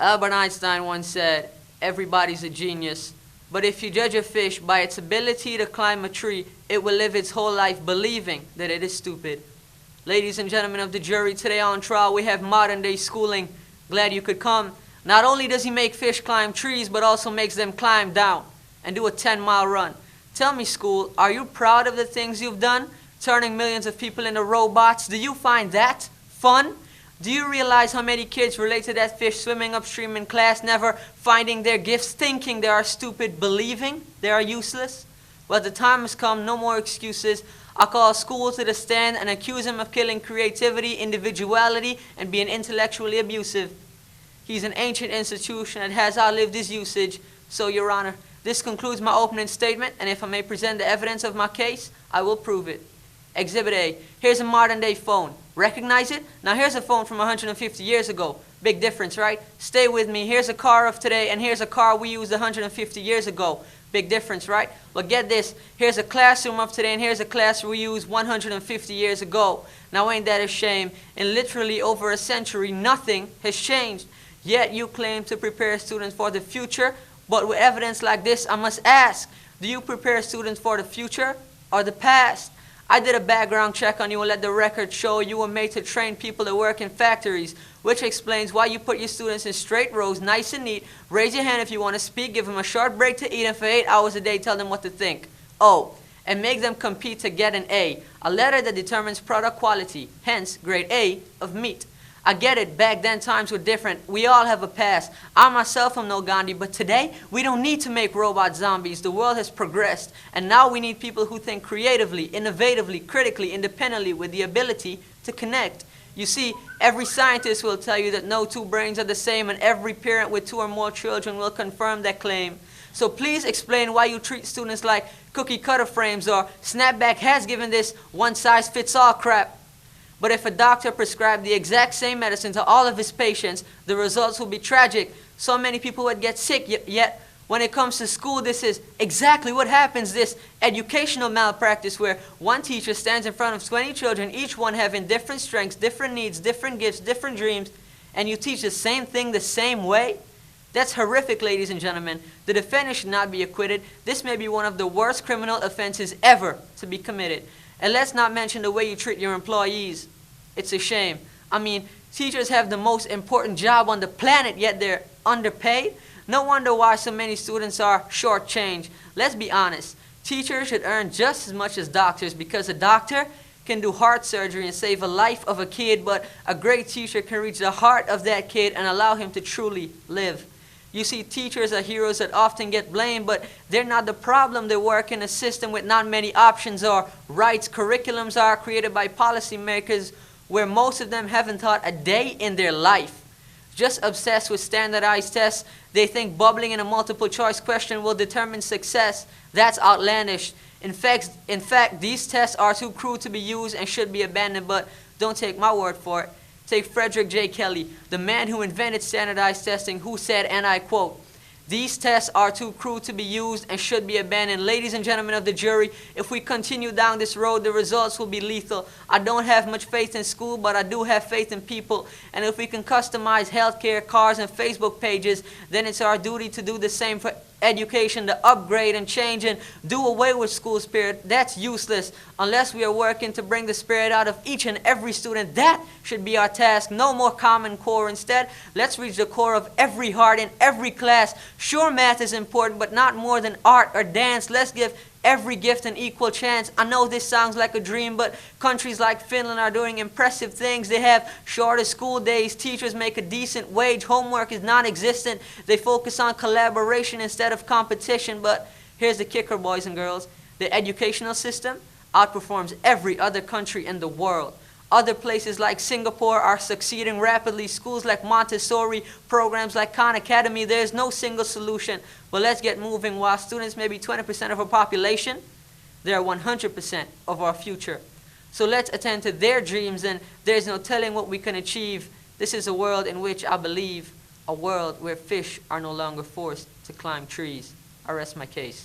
Albert Einstein once said, everybody's a genius. But if you judge a fish by its ability to climb a tree, it will live its whole life believing that it is stupid. Ladies and gentlemen of the jury, today on trial we have modern day schooling. Glad you could come. Not only does he make fish climb trees, but also makes them climb down and do a 10-mile run. Tell me, school, are you proud of the things you've done? Turning millions of people into robots? Do you find that fun? Do you realize how many kids relate to that fish swimming upstream in class, never finding their gifts, thinking they are stupid, believing they are useless? Well, the time has come, no more excuses. I call school to the stand and accuse him of killing creativity, individuality, and being intellectually abusive. He's an ancient institution that has outlived his usage. So, Your Honor, this concludes my opening statement, and if I may present the evidence of my case, I will prove it. Exhibit A. Here's a modern-day phone. Recognize it? Now here's a phone from 150 years ago. Big difference, right? Stay with me. Here's a car of today, and here's a car we used 150 years ago. Big difference, right? Well, get this. Here's a classroom of today, and here's a classroom we used 150 years ago. Now, ain't that a shame? In literally over a century, nothing has changed. Yet you claim to prepare students for the future, but with evidence like this, I must ask, do you prepare students for the future or the past? I did a background check on you and let the record show you were made to train people to work in factories, which explains why you put your students in straight rows, nice and neat. Raise your hand if you want to speak, give them a short break to eat, and for 8 hours a day tell them what to think. Oh, and make them compete to get an A, a letter that determines product quality, hence grade A of meat. I get it, back then times were different. We all have a past. I myself am no Gandhi, but today we don't need to make robot zombies. The world has progressed, and now we need people who think creatively, innovatively, critically, independently, with the ability to connect. You see, every scientist will tell you that no two brains are the same, and every parent with 2 or more children will confirm that claim. So please explain why you treat students like cookie cutter frames or snapback hats, given this one-size-fits-all crap. But if a doctor prescribed the exact same medicine to all of his patients, the results will be tragic. So many people would get sick, yet when it comes to school, this is exactly what happens, this educational malpractice where one teacher stands in front of 20 children, each one having different strengths, different needs, different gifts, different dreams, and you teach the same thing the same way? That's horrific, ladies and gentlemen. The defendant should not be acquitted. This may be one of the worst criminal offenses ever to be committed. And let's not mention the way you treat your employees. It's a shame. I mean, teachers have the most important job on the planet, yet they're underpaid. No wonder why so many students are shortchanged. Let's be honest. Teachers should earn just as much as doctors, because a doctor can do heart surgery and save a life of a kid, but a great teacher can reach the heart of that kid and allow him to truly live. You see, teachers are heroes that often get blamed, but they're not the problem. They work in a system with not many options or rights. Curriculums are created by policymakers where most of them haven't taught a day in their life. Just obsessed with standardized tests, they think bubbling in a multiple choice question will determine success. That's outlandish. In fact, these tests are too crude to be used and should be abandoned, but don't take my word for it. Take Frederick J. Kelly, the man who invented standardized testing, who said, and I quote, "These tests are too crude to be used and should be abandoned." Ladies and gentlemen of the jury, if we continue down this road, the results will be lethal. I don't have much faith in school, but I do have faith in people. And if we can customize healthcare, cars, and Facebook pages, then it's our duty to do the same for education, to upgrade and change and do away with school spirit. That's useless unless we are working to bring the spirit out of each and every student. That should be our task. No more common core. Instead, let's reach the core of every heart in every class. Sure, math is important, but not more than art or dance. Let's give every gift an equal chance. I know this sounds like a dream, but countries like Finland are doing impressive things. They have shorter school days, teachers make a decent wage, homework is non-existent. They focus on collaboration instead of competition. But here's the kicker, boys and girls. The educational system outperforms every other country in the world. Other places like Singapore are succeeding rapidly. Schools like Montessori, programs like Khan Academy, there's no single solution. But let's get moving. While students may be 20% of our population, they are 100% of our future. So let's attend to their dreams, and there's no telling what we can achieve. This is a world in which I believe, a world where fish are no longer forced to climb trees. I rest my case.